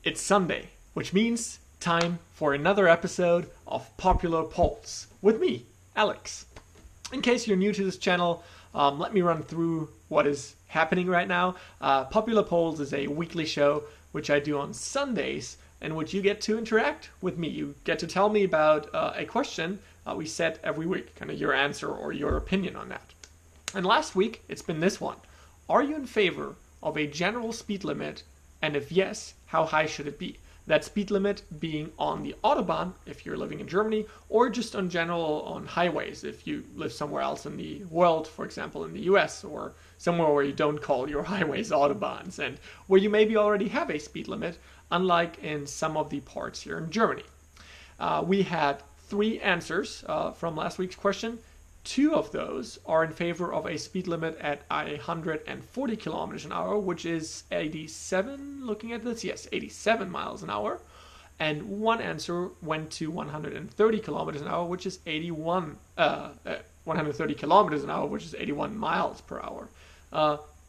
It's Sunday, which means time for another episode of Popular Polls with me, Alex. In case you're new to this channel, let me run through what is happening right now. Popular Polls is a weekly show which I do on Sundays, in which you get to interact with me. You get to tell me about a question we set every week, kind of your answer or your opinion on that. And last week, it's been this one. Are you in favor of a general speed limit? And if yes, how high should it be? That speed limit being on the Autobahn, if you're living in Germany, or just on general on highways, if you live somewhere else in the world, for example, in the US, or somewhere where you don't call your highways Autobahns, and where you maybe already have a speed limit, unlike in some of the parts here in Germany. We had 3 answers from last week's question. 2 of those are in favor of a speed limit at 140 kilometers an hour, which is 87, looking at this, yes, 87 miles an hour. And 1 answer went to 130 kilometers an hour, which is 130 kilometers an hour, which is 81 miles per hour.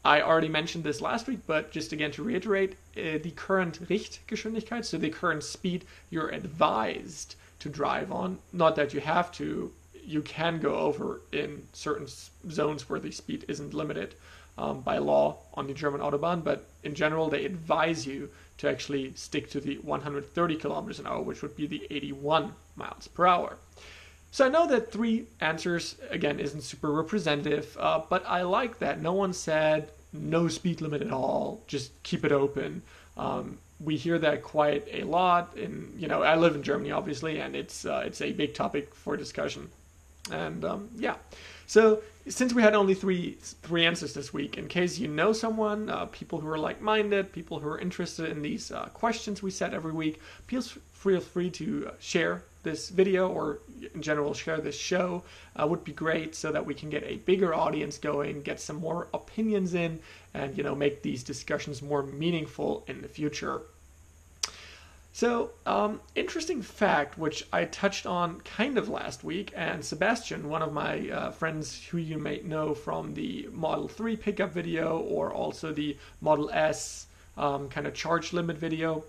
I already mentioned this last week, but just again to reiterate, the current Richtgeschwindigkeit, so the current speed you're advised to drive on, not that you have to, you can go over in certain zones where the speed isn't limited by law on the German Autobahn, but in general they advise you to actually stick to the 130 kilometers an hour, which would be the 81 miles per hour. So I know that 3 answers, again, isn't super representative, but I like that. No one said no speed limit at all, just keep it open. We hear that quite a lot. I live in Germany, obviously, and it's a big topic for discussion. And yeah, so since we had only three answers this week, in case you know someone, people who are like-minded, people who are interested in these questions we set every week, please feel free to share this video, or in general share this show. Would be great, so that we can get a bigger audience going, get some more opinions in, and make these discussions more meaningful in the future. So, interesting fact, which I touched on kind of last week, and Sebastian, one of my friends who you may know from the Model 3 pickup video, or also the Model S kind of charge limit video,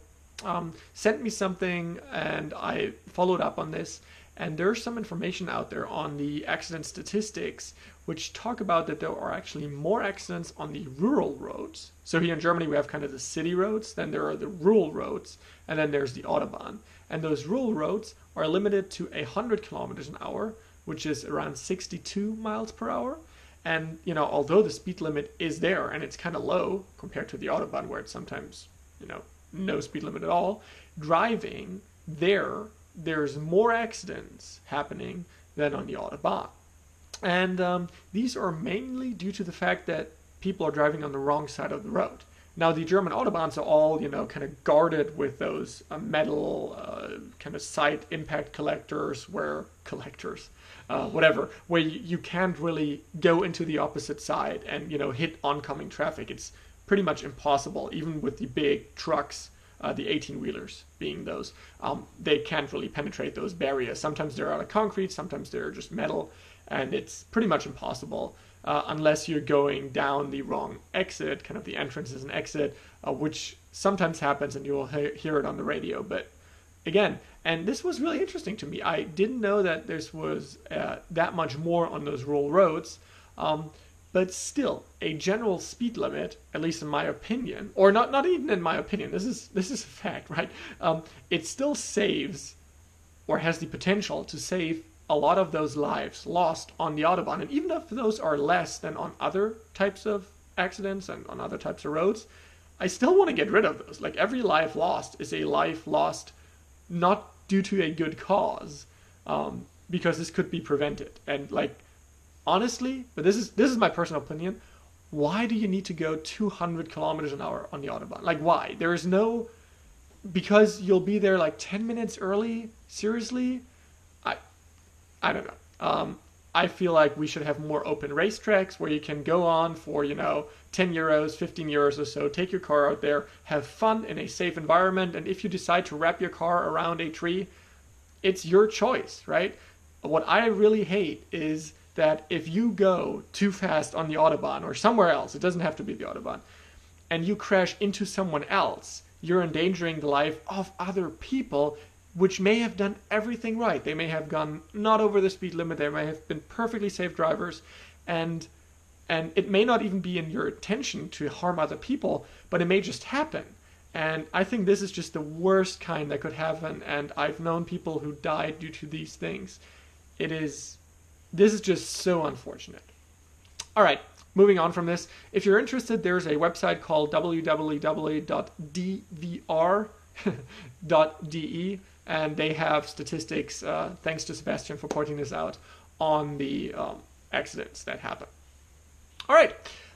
sent me something, and I followed up on this. And there's some information out there on the accident statistics which talk about that there are actually more accidents on the rural roads. So here in Germany we have kind of the city roads, then there are the rural roads, and then there's the Autobahn. And those rural roads are limited to 100 kilometers an hour, which is around 62 miles per hour. And although the speed limit is there and it's kind of low compared to the Autobahn, where it's sometimes no speed limit at all, driving there's more accidents happening than on the Autobahn. And these are mainly due to the fact that people are driving on the wrong side of the road. Now, the German Autobahns are all, kind of guarded with those metal kind of side impact collectors, where you can't really go into the opposite side and, hit oncoming traffic. It's pretty much impossible, even with the big trucks. The 18-wheelers being those, they can't really penetrate those barriers. Sometimes they're out of concrete, sometimes they're just metal, and it's pretty much impossible unless you're going down the wrong exit, kind of the entrance is an exit, which sometimes happens, and you will hear it on the radio. But again, and this was really interesting to me. I didn't know that this was that much more on those rural roads. But still, a general speed limit, at least in my opinion, or not even in my opinion, this is a fact, right? It still saves, or has the potential to save, a lot of those lives lost on the Autobahn. And even if those are less than on other types of accidents and on other types of roads, I still want to get rid of those. Like, every life lost is a life lost not due to a good cause, because this could be prevented. And honestly, but this is my personal opinion, why do you need to go 200 kilometers an hour on the Autobahn? Like, why? There is no, because you'll be there 10 minutes early? Seriously? I don't know. I feel like we should have more open racetracks where you can go on for, 10 euros, 15 euros or so, take your car out there, have fun in a safe environment, and if you decide to wrap your car around a tree, it's your choice, right? What I really hate is that if you go too fast on the Autobahn or somewhere else, it doesn't have to be the Autobahn, and you crash into someone else, you're endangering the life of other people which may have done everything right. They may have gone not over the speed limit. They may have been perfectly safe drivers, and it may not even be in your intention to harm other people, but it may just happen. And I think this is just the worst kind that could happen, and I've known people who died due to these things. This is just so unfortunate. All right, moving on from this. If you're interested, there's a website called www.dvr.de, and they have statistics, thanks to Sebastian for pointing this out, on the accidents that happen. All right,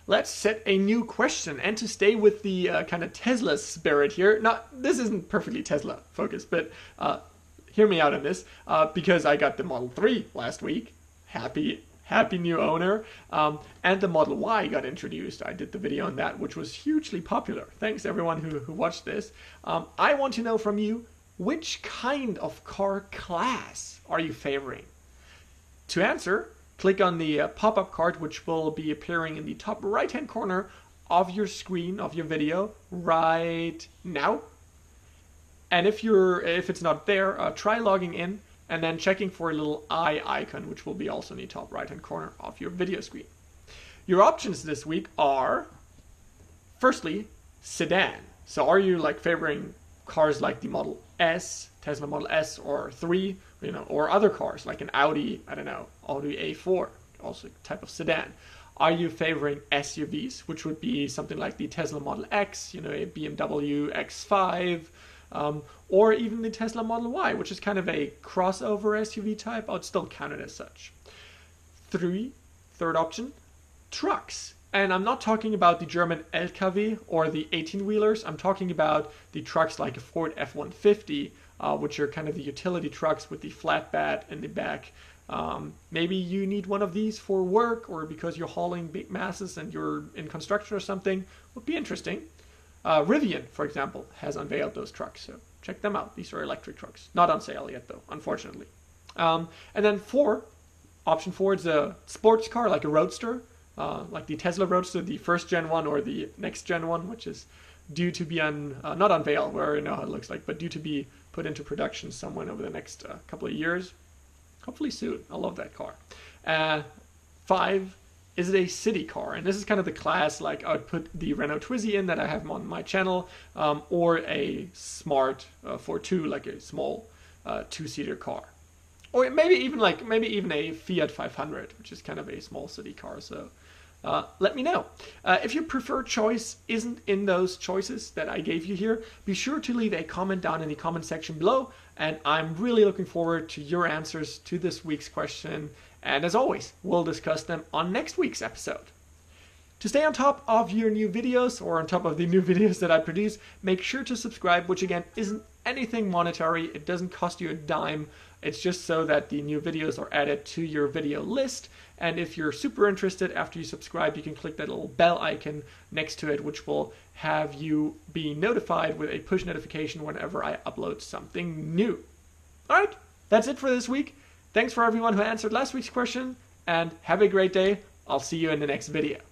let's set a new question. And to stay with the kind of Tesla spirit here, this isn't perfectly Tesla focused, but hear me out on this, because I got the Model 3 last week. Happy new owner. And the Model Y got introduced. I did the video on that, which was hugely popular. Thanks everyone who watched this. I want to know from you, which kind of car class are you favoring? To answer, click on the pop-up card, which will be appearing in the top right-hand corner of your screen, of your video, right now. And if it's not there, try logging in and then checking for a little eye icon, which will be also in the top right-hand corner of your video screen. Your options this week are, firstly, sedan. So are you favoring cars like the Model S, Tesla Model S or 3, or other cars like an Audi, Audi A4, also a type of sedan? Are you favoring SUVs, which would be something like the Tesla Model X, a BMW X5, or even the Tesla Model Y, which is kind of a crossover SUV type? I would still count it as such. Third option, trucks. And I'm not talking about the German LKW or the 18-wheelers. I'm talking about the trucks like a Ford F-150, which are kind of the utility trucks with the flatbed in the back. Maybe you need one of these for work or because you're hauling big masses and you're in construction or something. Would be interesting. Rivian, for example, has unveiled those trucks, so check them out. These are electric trucks. Not on sale yet, though, unfortunately. And then option 4 is a sports car, like a Roadster, like the Tesla Roadster, the first Gen 1 or the next Gen 1, which is due to be not unveiled, we already know how it looks like, but due to be put into production somewhere over the next couple of years. Hopefully soon. I love that car. 5, is it a city car? And this is kind of the class, like I would put the Renault Twizy in that I have on my channel, or a smart 4.2, like a small 2-seater car. Or maybe even a Fiat 500, which is kind of a small city car. So let me know. If your preferred choice isn't in those choices that I gave you here, be sure to leave a comment down in the comment section below. And I'm really looking forward to your answers to this week's question. And as always, we'll discuss them on next week's episode. To stay on top of your new videos, or on top of the new videos that I produce, make sure to subscribe, which again isn't anything monetary. It doesn't cost you a dime. It's just so that the new videos are added to your video list. And if you're super interested, after you subscribe, you can click that little bell icon next to it, which will have you be notified with a push notification whenever I upload something new. All right, that's it for this week. Thanks for everyone who answered last week's question, and have a great day. I'll see you in the next video.